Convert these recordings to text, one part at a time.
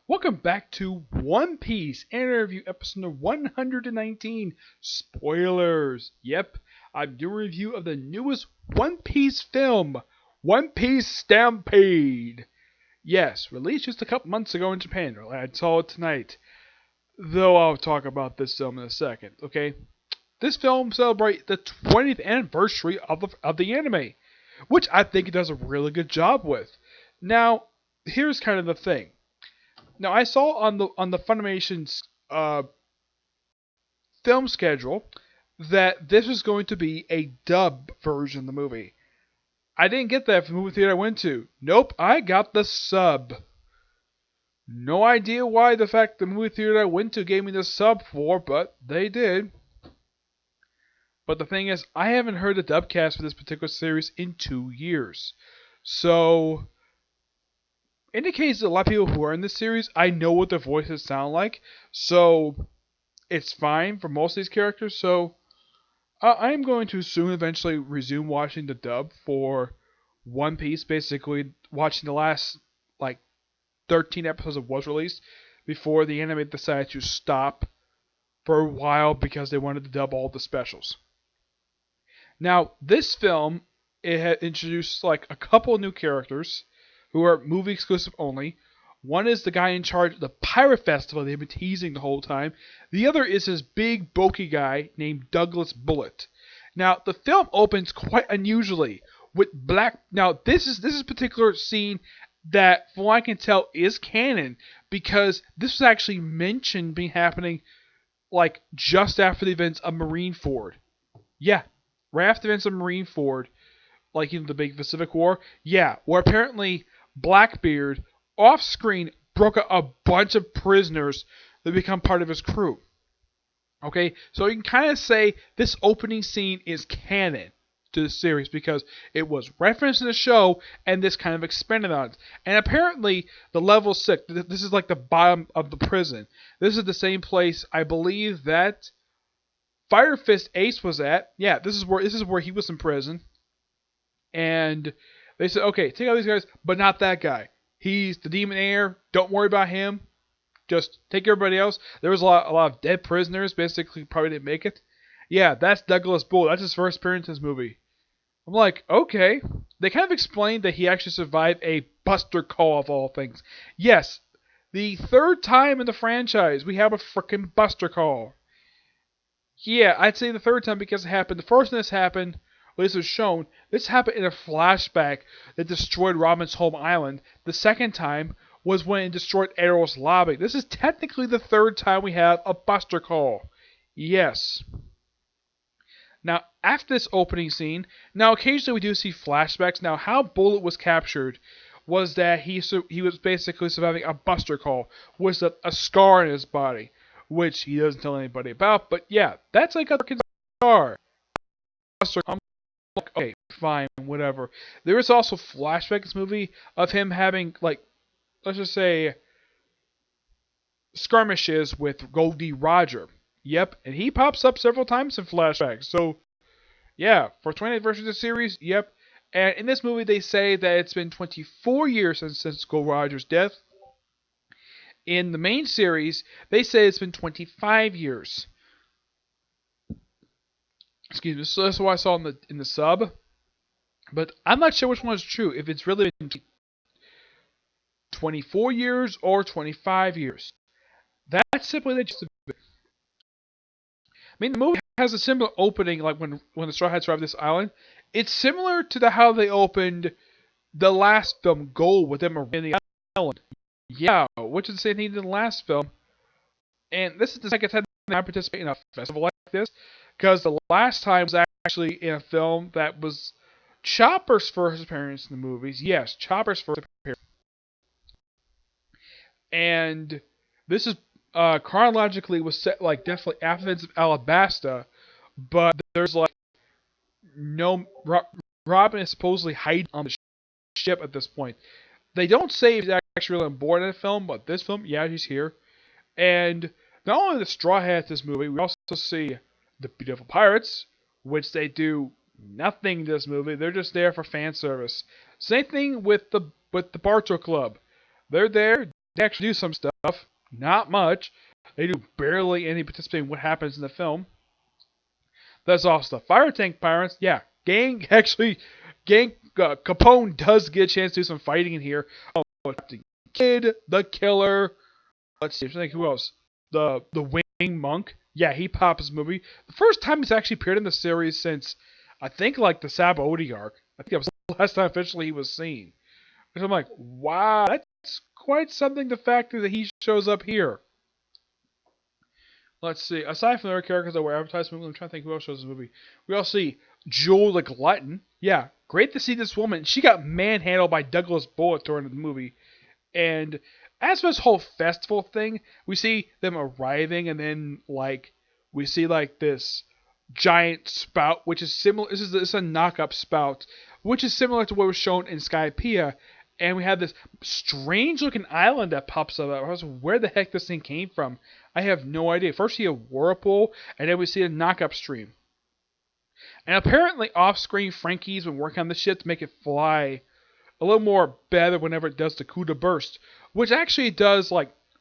Welcome back to One Piece interview episode number 119. Spoilers. Yep, I'm doing a review of the newest One Piece film, One Piece Stampede. Yes, released just a couple months ago in Japan. I saw it tonight. Though I'll talk about this film in a second. Okay, this film celebrates the 20th anniversary of the anime, which I think it does a really good job with. Now, here's kind of the thing. Now I saw on the Funimation's film schedule that this was going to be a dub version of the movie. I didn't get that from the movie theater I went to. Nope, I got the sub. No idea why the movie theater I went to gave me the sub for, but they did. But the thing is, I haven't heard the dubcast for this particular series in 2 years. So indicates that a lot of people who are in this series, I know what their voices sound like, so it's fine for most of these characters. So I'm going to soon eventually resume watching the dub for One Piece, basically watching the last like 13 episodes of was released before the anime decided to stop for a while because they wanted to dub all the specials. Now, this film, it had introduced like a couple of new characters who are movie exclusive only. One is the guy in charge of the Pirate Festival they've been teasing the whole time. The other is this big, bulky guy named Douglas Bullet. Now, the film opens quite unusually with black. Now, this is a particular scene that, from what I can tell, is canon because this was actually mentioned being happening like just after the events of Marineford. Yeah, right after the events of Marineford, like the big Pacific War. Yeah, where apparently Blackbeard, off screen, broke a bunch of prisoners that become part of his crew. Okay, so you can kind of say this opening scene is canon to the series because it was referenced in the show and this kind of expanded on it. And apparently, the level 6, this is like the bottom of the prison. This is the same place, I believe, that Fire Fist Ace was at. Yeah, this is where he was in prison. And they said, okay, take out these guys, but not that guy. He's the Demon Heir. Don't worry about him. Just take everybody else. There was a lot of dead prisoners. Basically, probably didn't make it. Yeah, that's Douglas Bull. That's his first appearance in this movie. I'm like, okay. They kind of explained that he actually survived a Buster Call of all things. Yes, the third time in the franchise we have a freaking Buster Call. Yeah, I'd say the third time because it happened. The first time this happened, at least it was shown, this happened in a flashback that destroyed Robin's home island. The second time was when it destroyed Arrow's lobby. This is technically the third time we have a Buster Call. Yes. Now, after this opening scene, now occasionally we do see flashbacks. Now, how Bullet was captured was that he was basically surviving a Buster Call with a scar in his body, which he doesn't tell anybody about. But yeah, that's like a scar. Buster Call. Like, okay, fine, whatever. There is also flashback in this movie of him having, like, let's just say, skirmishes with Goldie Roger. Yep, and he pops up several times in flashbacks. So, yeah, for 20th anniversary of the series, yep. And in this movie, they say that it's been 24 years since Gold Roger's death. In the main series, they say it's been 25 years. Excuse me, so that's what I saw in the sub. But I'm not sure which one is true. If it's really been 24 years or 25 years. That's simply the gist of it. I mean, the movie has a similar opening, like when the Straw Hats arrive at this island. It's similar to how they opened the last film, Gold, with them in the island. Yeah, which is the same thing in the last film. And this is the second time I participate in a festival like this, because the last time was actually in a film that was Chopper's first appearance in the movies. Yes, Chopper's first appearance. And this is chronologically was set like definitely after the events of Alabasta, but there's like no Robin is supposedly hiding on the ship at this point. They don't say he's actually really on board in the film, but this film, yeah, he's here. And not only the Straw Hats in this movie, we also see the Beautiful Pirates, which they do nothing in this movie. They're just there for fan service. Same thing with the Barto Club. They're there They actually do some stuff. Not much. They do barely any participating in what happens in the film. That's all stuff. Fire Tank Pirates, yeah. Capone does get a chance to do some fighting in here. Oh, Captain Kid, the Killer. Let's see, I think who else? The Wing Monk. Yeah, he pops his movie. The first time he's actually appeared in the series since, I think, like the Sabaody arc. I think that was the last time officially he was seen. And I'm like, wow, that's quite something. The fact that he shows up here. Let's see. Aside from the other characters that were advertised in the movie, I'm trying to think who else shows in the movie. We all see Jewel the Glutton. Yeah, great to see this woman. She got manhandled by Douglas Bullet during the movie. And as for this whole festival thing, we see them arriving, and then we see this giant spout, which is similar. This is a knock-up spout, which is similar to what was shown in Skypiea. And we have this strange-looking island that pops up. I was where the heck this thing came from. I have no idea. First, we see a whirlpool, and then we see a knock-up stream. And apparently, off-screen, Frankie's been working on the ship to make it fly a little more better whenever it does the coup de burst, which actually does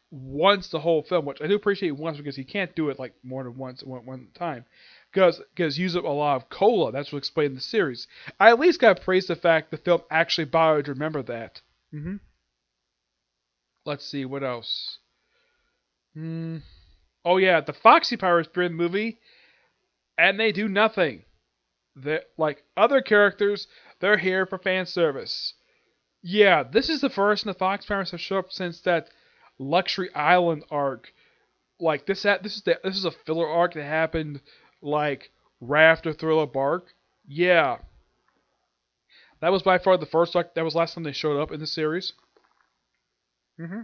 once the whole film, which I do appreciate once because he can't do it more than once at one time. Because use up a lot of cola. That's what explained in the series. I at least got to praise the fact the film actually bothered to remember that. Let's see, what else? Oh yeah, the Foxy Pirates appear in the movie, and they do nothing. Like other characters, they're here for fan service. Yeah, this is the first in the Fox Pirates have shown up since that Luxury Island arc. This is a filler arc that happened right after Thriller Bark. Yeah, that was by far the first arc. That was last time they showed up in the series. I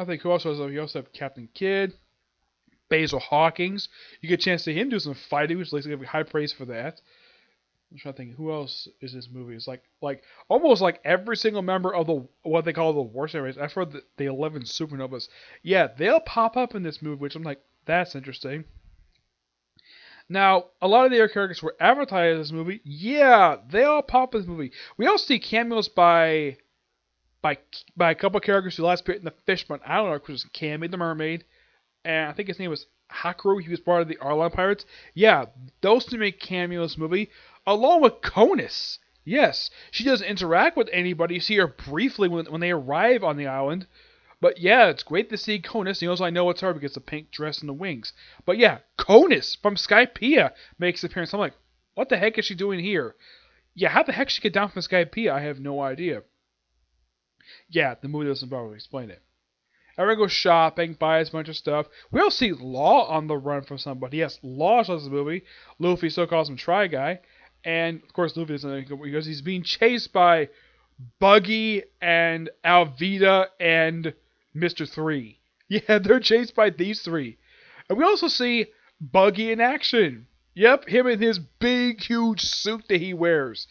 think who else was there? You also have Captain Kidd, Basil Hawkins. You get a chance to see him do some fighting, which is going to be high praise for that. I'm trying to think who else is this movie. It's almost like every single member of the what they call the warship race. I've heard the 11 supernovas. Yeah, they'll pop up in this movie, which I'm like, that's interesting. Now, a lot of the other characters were advertised in this movie. Yeah, they all pop in this movie. We also see cameos by a couple of characters who last appeared in the Fishman Island arc, which was Cammy the Mermaid, and I think his name was Hakaru. He was part of the Arlon Pirates. Yeah, those two make cameos in this movie, along with Conus. Yes, she doesn't interact with anybody. You see her briefly when they arrive on the island. But yeah, it's great to see Conus. You know, I know it's her because the pink dress and the wings. But yeah, Conus from Skypiea makes an appearance. I'm like, what the heck is she doing here? Yeah, how the heck she get down from Skypiea? I have no idea. Yeah, the movie doesn't probably explain it. Everyone goes shopping, buys a bunch of stuff. We also see Law on the run from somebody. Yes, Law shows the movie. Luffy so calls him Try Guy. And, of course, Luffy doesn't know because he's being chased by Buggy and Alvida and Mr. 3. Yeah, they're chased by these three. And we also see Buggy in action. Yep, him in his big, huge suit that he wears.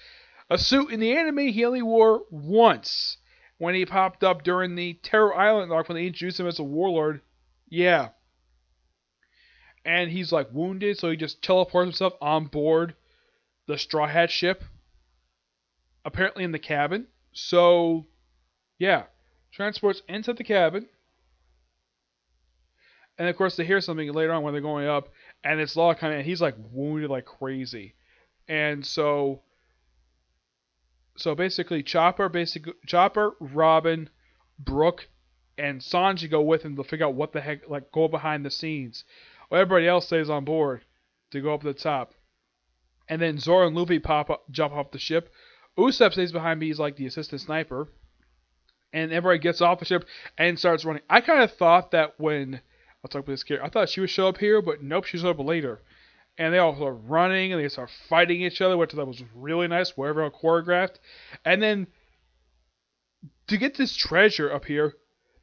A suit in the anime he only wore once. When he popped up during the Terror Island arc when they introduced him as a warlord. Yeah. And he's wounded, so he just teleports himself on board the Straw Hat ship. Apparently in the cabin. So, yeah. Transports into the cabin. And of course they hear something later on when they're going up. And it's Law coming in. He's wounded like crazy. And so basically, Chopper, Robin, Brooke, and Sanji go with him to figure out what the heck, go behind the scenes. While everybody else stays on board to go up to the top. And then Zoro and Luffy jump off the ship. Usopp stays behind me. He's the assistant sniper. And everybody gets off the ship and starts running. I kind of thought that I'll talk about this character. I thought she would show up here, but nope, she showed up later. And they all start running, and they start fighting each other, which I thought was really nice, wherever choreographed. And then, to get this treasure up here,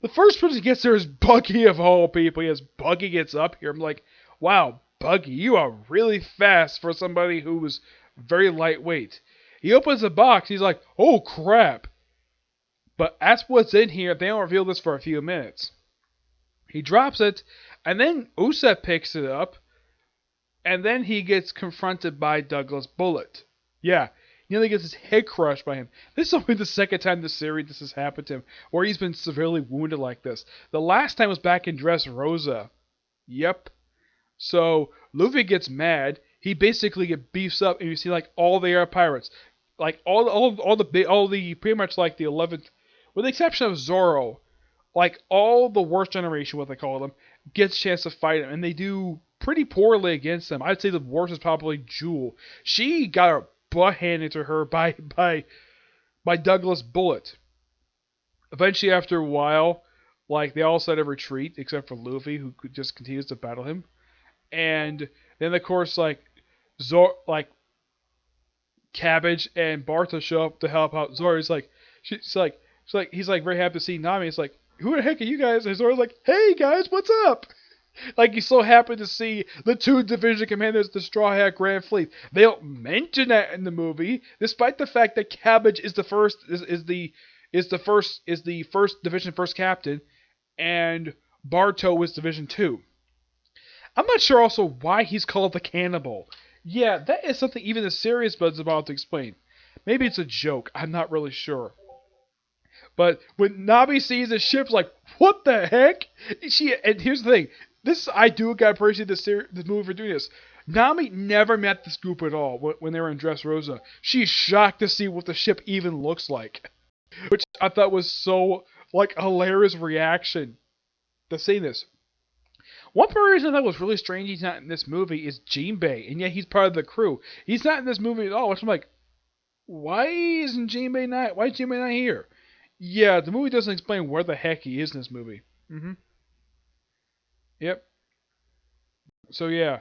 the first person who gets there is Buggy of all people. Yes, Buggy gets up here. I'm like, wow, Buggy, you are really fast for somebody who was very lightweight. He opens the box, he's like, oh crap. But that's what's in here. They don't reveal this for a few minutes. He drops it, and then Usopp picks it up. And then he gets confronted by Douglas Bullet. Yeah, nearly gets his head crushed by him. This is only the second time this series this has happened to him, where he's been severely wounded like this. The last time was back in Dressrosa. Yep. So Luffy gets mad. He basically get beefs up, and you see like all the air pirates, like all the pretty much like the 11th, with the exception of Zoro, like all the worst generation, what they call them, gets a chance to fight him, and they do pretty poorly against them. I'd say the worst is probably Jewel. She got her butt handed to her by Douglas Bullet. Eventually, after a while, like they all set a retreat except for Luffy, who just continues to battle him. And then of course like Cabbage and Barta show up to help out Zoro. He's like very happy to see Nami. He's like, who the heck are you guys? And Zoro's like, hey guys, what's up? Like he's so happy to see the two division commanders of the Straw Hat Grand Fleet. They don't mention that in the movie, despite the fact that Cabbage is the first division first captain, and Barto is Division 2. I'm not sure also why he's called the Cannibal. Yeah, that is something even the serious Bud's about to explain. Maybe it's a joke. I'm not really sure. But when Nabi sees the ship's like, what the heck? And here's the thing. I do gotta appreciate this movie for doing this. Nami never met this group at all when they were in Dressrosa. She's shocked to see what the ship even looks like. Which I thought was so, like, a hilarious reaction to seeing this. One person that was really strange he's not in this movie is Jinbei, and yet he's part of the crew. He's not in this movie at all, which I'm like, why is Jinbei not here? Yeah, the movie doesn't explain where the heck he is in this movie. Yep. So yeah,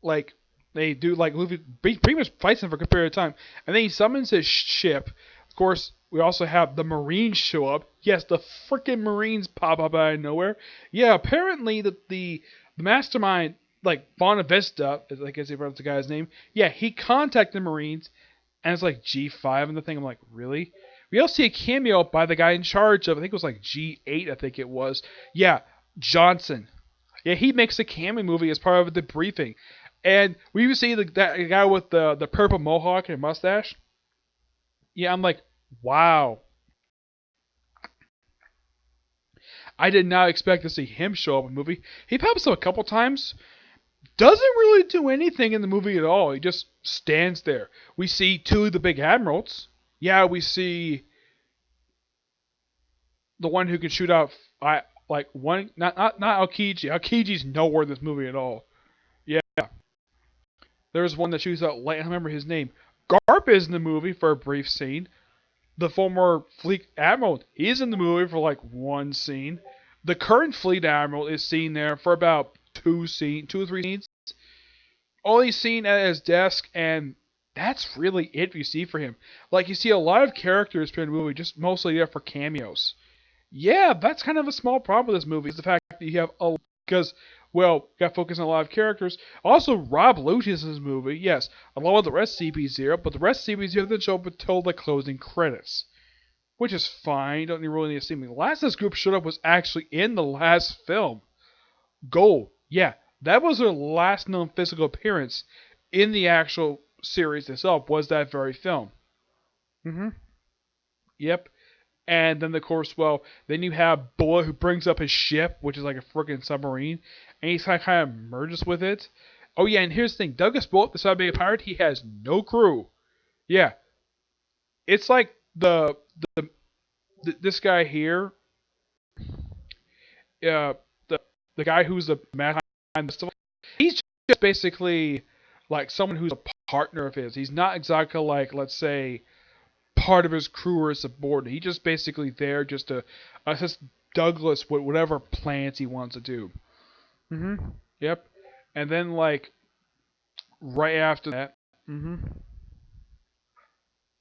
like they do, like Luffy pretty much fights him for a good period of time, and then he summons his ship. Of course, we also have the Marines show up. Yes, the freaking Marines pop up out of nowhere. Yeah, apparently the mastermind, like Bonavista, I guess that's the guy's name. Yeah, he contacted the Marines, and it's like G5 and the thing. I'm like, really? We also see a cameo by the guy in charge of, I think it was like G8, I think it was. Yeah, Johnson. Yeah, he makes a cameo movie as part of the briefing. And we even see that guy with the purple mohawk and mustache. Yeah, I'm like, wow. I did not expect to see him show up in the movie. He pops up a couple times. Doesn't really do anything in the movie at all. He just stands there. We see two of the big admirals. Yeah, we see the one who can shoot out, not Aokiji. Aokiji's nowhere in this movie at all. Yeah. There's one that shoots out light. I don't remember his name. Garp is in the movie for a brief scene. The former fleet admiral, he's in the movie for like one scene. The current fleet admiral is seen there for about two or three scenes. Only seen at his desk, and that's really it you see for him. Like, you see a lot of characters in the movie, just mostly there for cameos. Yeah, that's kind of a small problem with this movie, is the fact that you have because, well, got to focus on a lot of characters. Also, Rob Lucius in this movie, yes, along with the rest of CP0, but the rest of CP0 didn't show up until the closing credits. Which is fine, you don't really need to see me. The last this group showed up was actually in the last film. Gold, yeah, that was their last known physical appearance in the actual series itself, was that very film. Yep. And then, of course, well, then you have Bullet, who brings up his ship, which is like a freaking submarine, and he kind of merges with it. Oh, yeah, and here's the thing. Douglas Bullet, besides being a pirate, he has no crew. Yeah. It's like this guy here, the guy who's the man behind the stuff, he's just basically like someone who's a partner of his. He's not exactly like, let's say, part of his crew or subordinate. He's just basically there just to assist Douglas with whatever plans he wants to do. Yep. And then, like, right after that,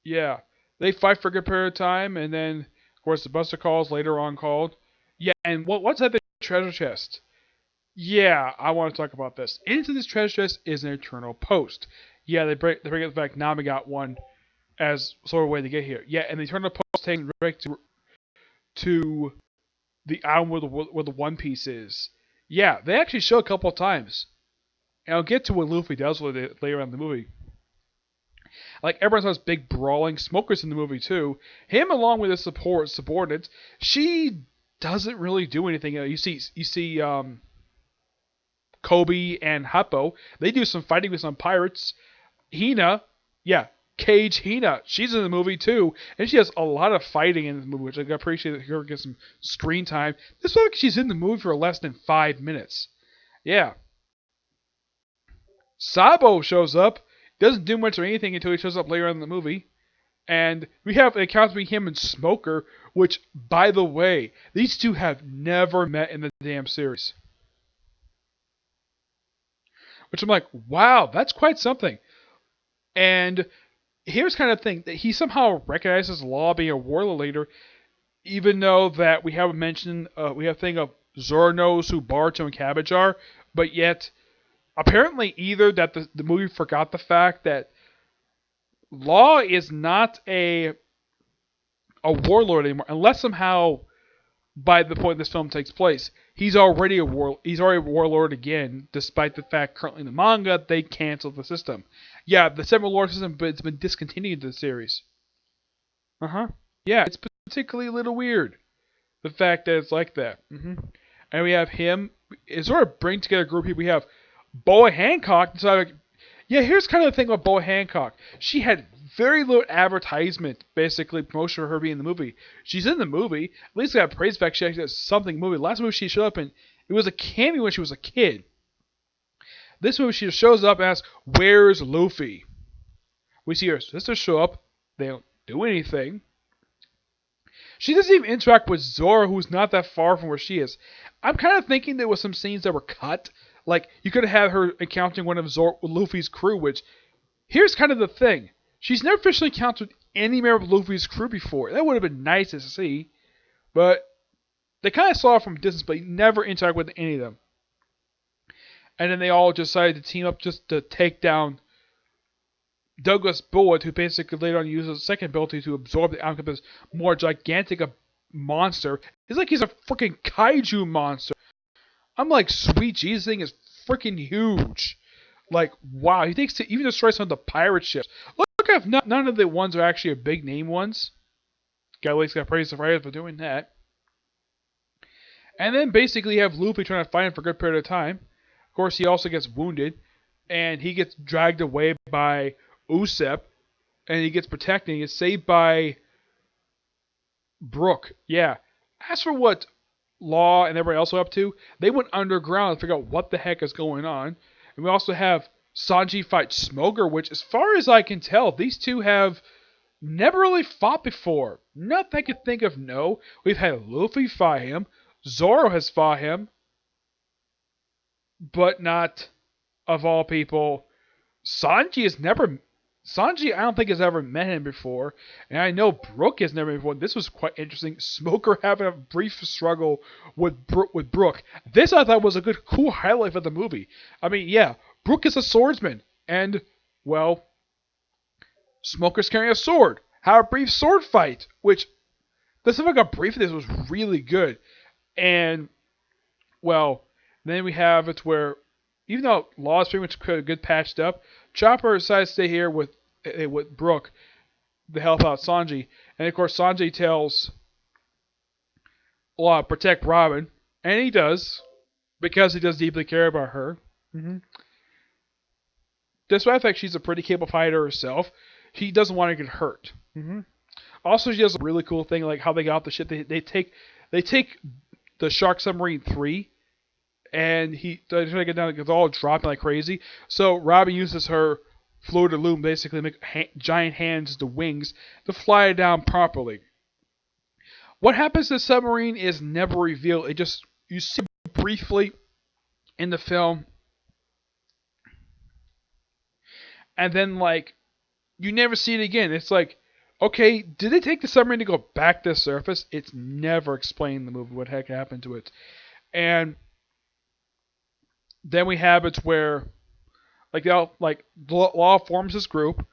yeah, they fight for a good period of time, and then, of course, the Buster calls later on called. Yeah, and what's at the treasure chest? Yeah, I want to talk about this. Into this treasure chest is an eternal post. Yeah, they bring up the fact Nami got one as sort of a way to get here. Yeah, and the eternal post takes direct to the island where the One Piece is. Yeah, they actually show a couple of times. And I'll get to what Luffy does with it later on in the movie. Like everyone saw this big brawling. Smoker's in the movie too. Him along with his subordinates. She doesn't really do anything. You see Kobe and Happo. They do some fighting with some pirates. Hina, yeah, Cage Hina. She's in the movie too, and she has a lot of fighting in the movie, which I appreciate that her get some screen time. This looks like she's in the movie for less than 5 minutes. Yeah. Sabo shows up. Doesn't do much or anything until he shows up later on in the movie. And we have an encounter between him and Smoker, which, by the way, these two have never met in the damn series. Which I'm like, wow, that's quite something. And here's kind of thing that he somehow recognizes Law being a warlord leader, even though that we haven't mentioned, we have a thing of Zoro knows who Baruto and Cabbage are, but yet apparently either that the movie forgot the fact that Law is not a warlord anymore, unless somehow by the point this film takes place, he's already a warlord again, despite the fact currently in the manga they canceled the system. Yeah, the seven lord system, but it's been discontinued in the series. Yeah, it's particularly a little weird, the fact that it's like that. And we have him. It sort of bring together a group of people. We have Boa Hancock. So like, yeah, here's kind of the thing about Boa Hancock. She had very little advertisement, basically promotion for her being in the movie. She's in the movie. At least got praise back. She actually has something in the movie. Last movie she showed up in, it was a cameo when she was a kid. This movie she just shows up and asks, "Where's Luffy?" We see her sister show up. They don't do anything. She doesn't even interact with Zoro, who's not that far from where she is. I'm kind of thinking there was some scenes that were cut. Like, you could have had her encountering one of Luffy's crew, which, here's kind of the thing. She's never officially encountered any member of Luffy's crew before. That would have been nice to see. But they kind of saw her from a distance, but never interact with any of them. And then they all decided to team up just to take down Douglas Bullet, who basically later on uses a second ability to absorb the outcome of this more gigantic monster. It's like he's a freaking kaiju monster. I'm like, sweet Jesus, this thing is freaking huge. Like, wow, he takes to even destroy some of the pirate ships. Look if none of the ones are actually big name ones. Got at least got praise the writers for doing that. And then basically you have Luffy trying to fight him for a good period of time. Of course, he also gets wounded, and he gets dragged away by Usopp, and he gets protected. He gets saved by Brook. Yeah. As for what Law and everybody else were up to, they went underground to figure out what the heck is going on. And we also have Sanji fight Smoker, which, as far as I can tell, these two have never really fought before. Nothing I could think of, no. We've had Luffy fight him. Zoro has fought him. But not, of all people, Sanji, I don't think has ever met him before. And I know Brook has never before. This was quite interesting. Smoker having a brief struggle with Brook. This I thought was a good, cool highlight of the movie. I mean, yeah, Brook is a swordsman. And, well, Smoker's carrying a sword. Have a brief sword fight. Which, the stuff I got brief of this was really good. And, well, then we have it where, even though Law is pretty much good patched up, Chopper decides to stay here with Brook to help out Sanji. And of course, Sanji tells Law to protect Robin. And he does, because he does deeply care about her. Despite the fact she's a pretty capable fighter herself, he doesn't want her to get hurt. Also, she does a really cool thing, like how they got off the ship. They take the Shark Submarine 3, and they're trying to get down, it's all dropping like crazy. So Robin uses her floater loom, basically make giant hands, the wings, to fly it down properly. What happens to the submarine is never revealed. You see it briefly in the film, and then like you never see it again. It's like, okay, did they take the submarine to go back to the surface? It's never explained in the movie what the heck happened to it. And then we have it where, Law forms this group,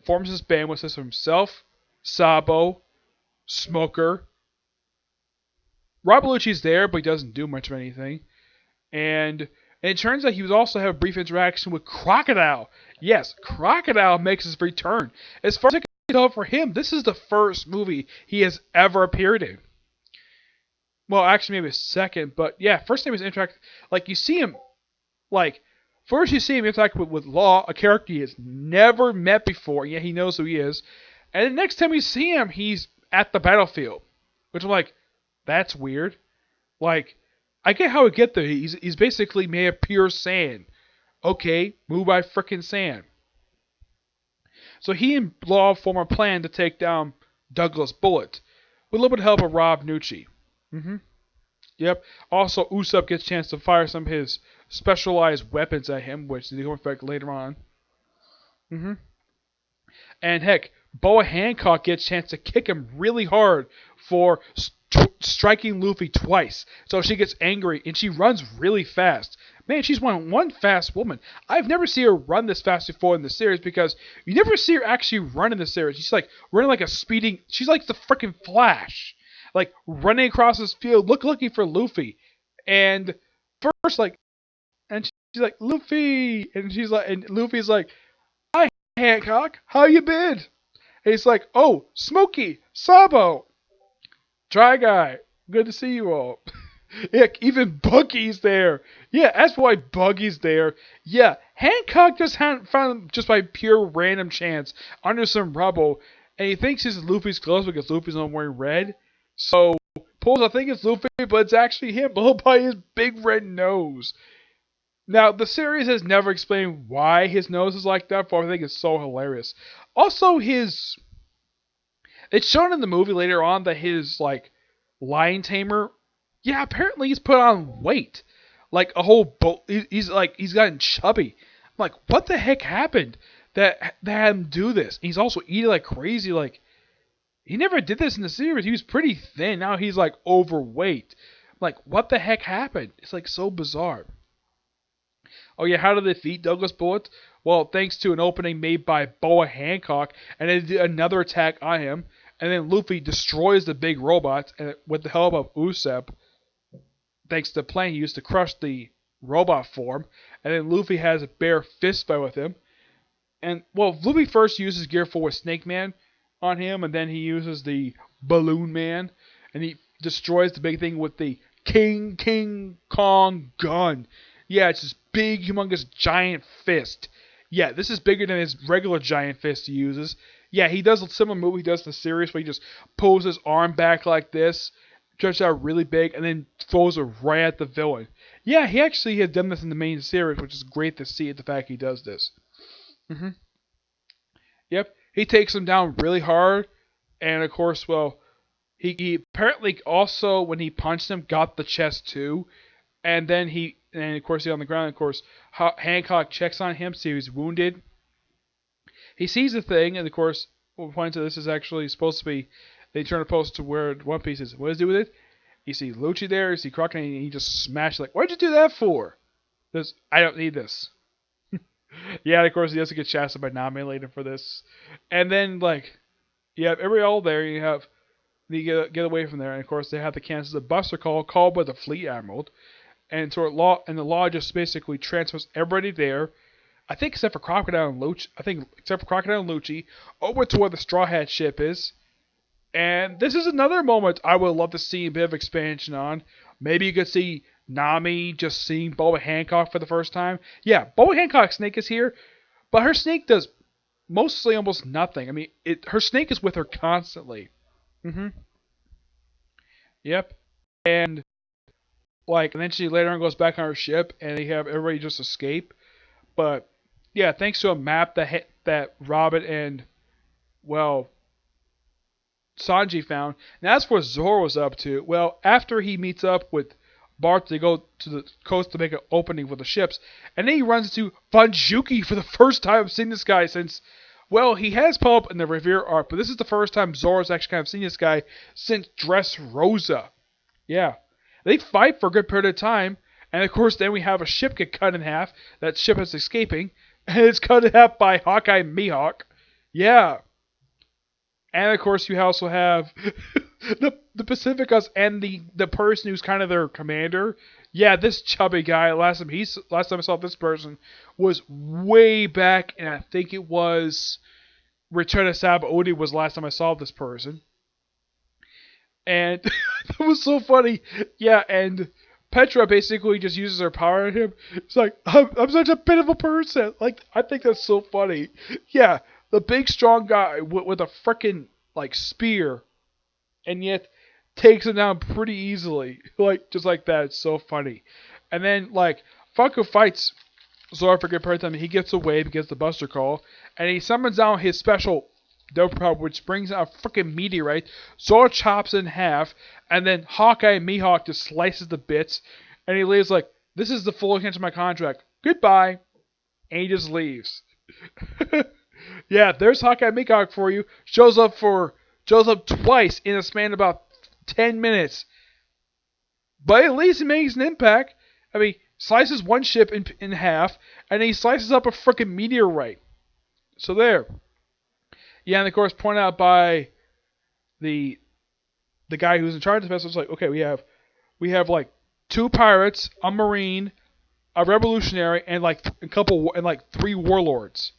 forms this band with himself, Sabo, Smoker. Rob Bellucci's there, but he doesn't do much of anything. And And it turns out he was also have a brief interaction with Crocodile. Yes, Crocodile makes his return. As far as I can tell for him, this is the first movie he has ever appeared in. Well, actually, maybe a second, but yeah, first time he's interact. Like you see him, like first you see him interact with Law, a character he has never met before. Yeah, he knows who he is, and the next time you see him, he's at the battlefield, which I'm like, that's weird. Like, I get how he get there. He's basically made of pure sand. Okay, move by frickin' sand. So he and Law form a plan to take down Douglas Bullet with a little bit of help of Rob Nucci. Mm-hmm. Yep. Also, Usopp gets a chance to fire some of his specialized weapons at him, which they go effect later on. Mm-hmm. And heck, Boa Hancock gets a chance to kick him really hard for striking Luffy twice. So she gets angry and she runs really fast. Man, she's one fast woman. I've never seen her run this fast before in the series because you never see her actually run in the series. She's like running like a speeding. She's like the freaking Flash, like running across this field, looking for Luffy. And first, like, and she's like Luffy, and she's like, and Luffy's like, "Hi Hancock, how you been?" And he's like, "Oh, Smokey, Sabo, Dry Guy, good to see you all." Yeah, even Buggy's there. Yeah, that's why Buggy's there. Yeah, Hancock just found just by pure random chance under some rubble, and he thinks it's Luffy's clothes because Luffy's not wearing red. So pulls, I think it's Luffy, but it's actually him, blown by his big red nose. Now, the series has never explained why his nose is like that, but I think it's so hilarious. Also, it's shown in the movie later on that his, like, lion tamer, yeah, apparently he's put on weight. Like, a whole he's gotten chubby. I'm like, what the heck happened that had him do this? And he's also eating like crazy, like, he never did this in the series. He was pretty thin. Now he's, like, overweight. I'm like, what the heck happened? It's, like, so bizarre. Oh yeah, how did they defeat Douglas Bullet? Well, thanks to an opening made by Boa Hancock, and they did another attack on him, and then Luffy destroys the big robots, and with the help of Usopp, thanks to the plan he used to crush the robot form, and then Luffy has a bare fist fight with him. And, well, Luffy first uses Gear 4 with Snake Man on him, and then he uses the Balloon Man, and he destroys the big thing with the King Kong gun. Yeah, it's this big, humongous, giant fist. Yeah, this is bigger than his regular giant fist he uses. Yeah, he does a similar move he does in the series where he just pulls his arm back like this, stretches out really big, and then throws it right at the villain. Yeah, he actually has done this in the main series, which is great to see the fact he does this. Mm-hmm. Yep, he takes him down really hard, and of course, well, he apparently also, when he punched him, got the chest too. And of course he's on the ground. Of course, Hancock checks on him, see if he's wounded. He sees the thing, and of course, we'll point to this is actually supposed to be. They turn the post to where One Piece is. What does he do with it? You see Lucci there, you see Crocodile, and he just smashed like, what'd you do that for? This, I don't need this. Yeah, and of course he doesn't get shafted by Nami later for this. And then, like, you have everybody all there, you get away from there, and of course they have to cancel the buster called by the Fleet Admiral. And so the law just basically transfers everybody there, I think except for Crocodile and Lucci, over to where the Straw Hat ship is. And this is another moment I would love to see a bit of expansion on. Maybe you could see Nami just seeing Boa Hancock for the first time. Yeah, Boa Hancock's snake is here, but her snake does mostly almost nothing. I mean, her snake is with her constantly. Mm-hmm. Yep. And and then she later on goes back on her ship, and they have everybody just escape. But yeah, thanks to a map that Robin and, well, Sanji found. Now that's where Zoro's up to. Well, after he meets up with Bart, they go to the coast to make an opening for the ships, and then he runs into Banjuki for the first time I've seen this guy since. Well, he has popped up in the Revere arc, but this is the first time Zoro's actually kind of seen this guy since Dressrosa. Yeah. They fight for a good period of time, and of course then we have a ship get cut in half. That ship is escaping, and it's cut in half by Hawkeye Mihawk. Yeah. And of course you also have the Pacificus and the person who's kind of their commander. Yeah, this chubby guy. Last time I saw this person was way back, and I think it was Return of Sabaody was the last time I saw this person. And it was so funny. Yeah, and Petra basically just uses her power on him. It's like, I'm such a pitiful person. Like, I think that's so funny. Yeah, the big strong guy with a freaking like spear, and yet takes him down pretty easily. Like, just like that. It's so funny. And then like Funko fights Zora for a good part of time. He gets away because the Buster Call, and he summons down his special dope power, which brings out a freaking meteorite. Zora chops it in half, and then Hawkeye and Mihawk just slices the bits, and he leaves like, "This is the full extension of my contract. Goodbye," and he just leaves. Yeah, there's Hawkeye and Mihawk for you. Shows up twice in a span of about 10 minutes, but at least he makes an impact. I mean, slices one ship in half, and then he slices up a freaking meteorite. So there. Yeah, and of course, pointed out by the guy who's in charge of the vessel. It's like, okay, we have like 2 pirates, a marine, a revolutionary, and like like 3 warlords.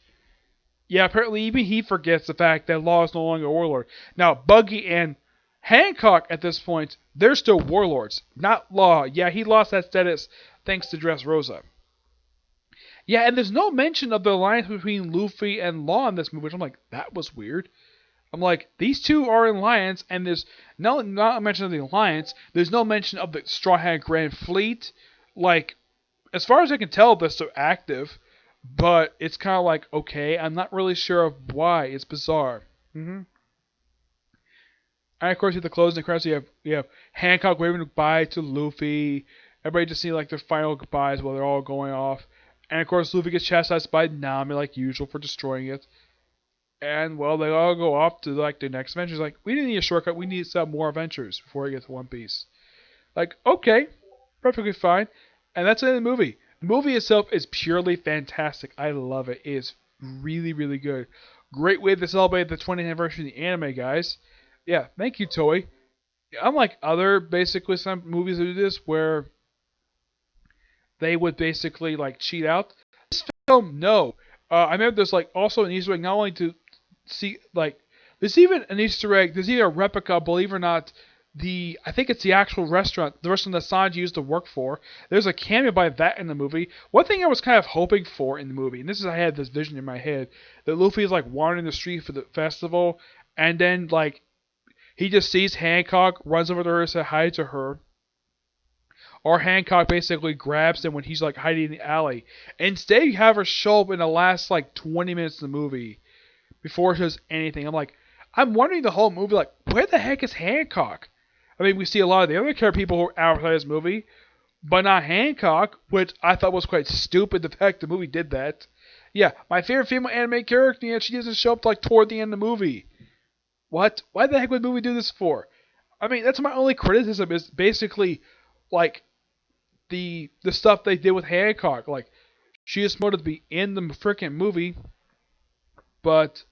Yeah, apparently even he forgets the fact that Law is no longer a warlord. Now, Buggy and Hancock at this point, they're still warlords, not Law. Yeah, he lost that status thanks to Dressrosa. Yeah, and there's no mention of the alliance between Luffy and Law in this movie, which I'm like, that was weird. I'm like, these two are in alliance, and there's not a mention of the alliance. There's no mention of the Straw Hat Grand Fleet. Like, as far as I can tell, they're still active, but it's kind of like, okay, I'm not really sure of why. It's bizarre. And of course, with the closing credits, you have Hancock waving goodbye to Luffy. Everybody just see like their final goodbyes while they're all going off. And of course, Luffy gets chastised by Nami like usual for destroying it. And well, they all go off to like the next adventures. Like, we didn't need a shortcut. We need to set up more adventures before we get to One Piece. Like, okay, perfectly fine. And that's the end of the movie. The movie itself is purely fantastic. I love it. It is really, really good. Great way to celebrate the 20th anniversary of the anime, guys. Yeah, thank you, Toei. Unlike other basically some movies that do this where they would basically like cheat out. This film, no. I remember there's like also an Easter egg not only to see like there's even an Easter egg. There's even a replica, believe it or not. I think it's the actual restaurant, the restaurant that Sanji used to work for. There's a cameo by that in the movie. One thing I was kind of hoping for in the movie, and this is I had this vision in my head, that Luffy is like wandering the street for the festival, and then like he just sees Hancock, runs over to her, says hi to her. Or Hancock basically grabs him when he's like hiding in the alley. Instead, you have her show up in the last like 20 minutes of the movie before she does anything. I'm wondering the whole movie, like, where the heck is Hancock? I mean, we see a lot of the other character people who are outside this movie, but not Hancock, which I thought was quite stupid. The fact the movie did that. Yeah, my favorite female anime character, and she doesn't show up like toward the end of the movie. What? Why the heck would the movie do this for? I mean, that's my only criticism is basically like the stuff they did with Hancock. Like, she is supposed to be in the freaking movie, but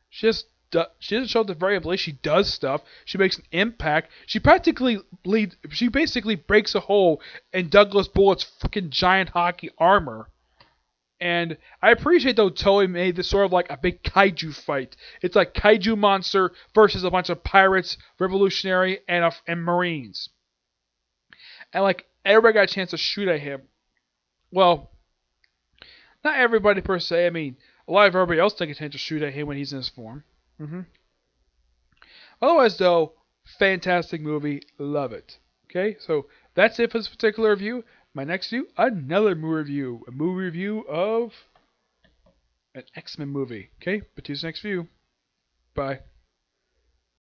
she doesn't show up the very least. She does stuff. She makes an impact. She basically breaks a hole in Douglas Bullett's freaking giant hockey armor. And I appreciate though Toei made this sort of like a big kaiju fight. It's like kaiju monster versus a bunch of pirates, revolutionary, and marines. And like everybody got a chance to shoot at him. Well, not everybody per se. I mean, a lot of everybody else took a chance to shoot at him when he's in his form. Otherwise, though, fantastic movie. Love it. Okay, so that's it for this particular review. My next review, another movie review. A movie review of an X-Men movie. Okay, but to the next review. Bye.